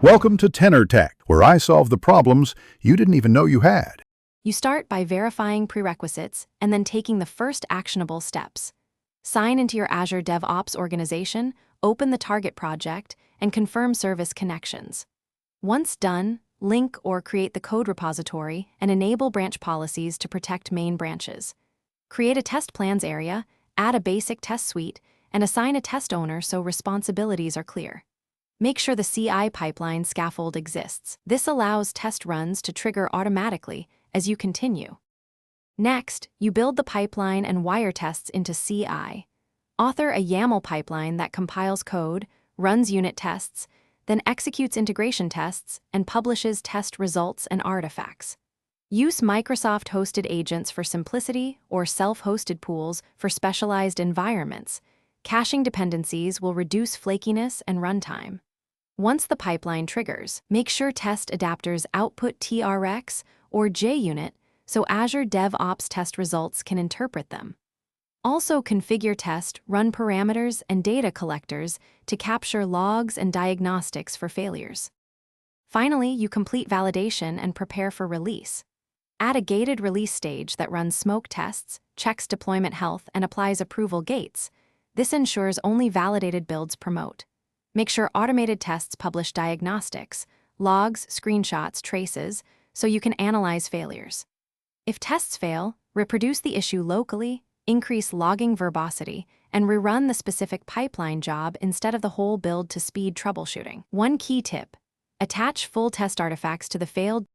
Welcome to Tenor Tech, where I solve the problems you didn't even know you had. You start by verifying prerequisites and then taking the first actionable steps. Sign into your Azure DevOps organization, open the target project, and confirm service connections. Once done, link or create the code repository and enable branch policies to protect main branches. Create a test plans area, add a basic test suite, and assign a test owner so responsibilities are clear. Make sure the CI pipeline scaffold exists. This allows test runs to trigger automatically as you continue. Next, you build the pipeline and wire tests into CI. Author a YAML pipeline that compiles code, runs unit tests, then executes integration tests and publishes test results and artifacts. Use Microsoft-hosted agents for simplicity or self-hosted pools for specialized environments. Caching dependencies will reduce flakiness and runtime. Once the pipeline triggers, make sure test adapters output TRX or JUnit so Azure DevOps test results can interpret them. Also configure test, run parameters, and data collectors to capture logs and diagnostics for failures. Finally, you complete validation and prepare for release. Add a gated release stage that runs smoke tests, checks deployment health, and applies approval gates. This ensures only validated builds promote. Make sure automated tests publish diagnostics, logs, screenshots, traces, so you can analyze failures. If tests fail, reproduce the issue locally, increase logging verbosity, and rerun the specific pipeline job instead of the whole build to speed troubleshooting. One key tip: attach full test artifacts to the failed.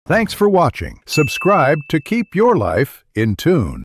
Thanks for watching. Subscribe to keep your life in tune.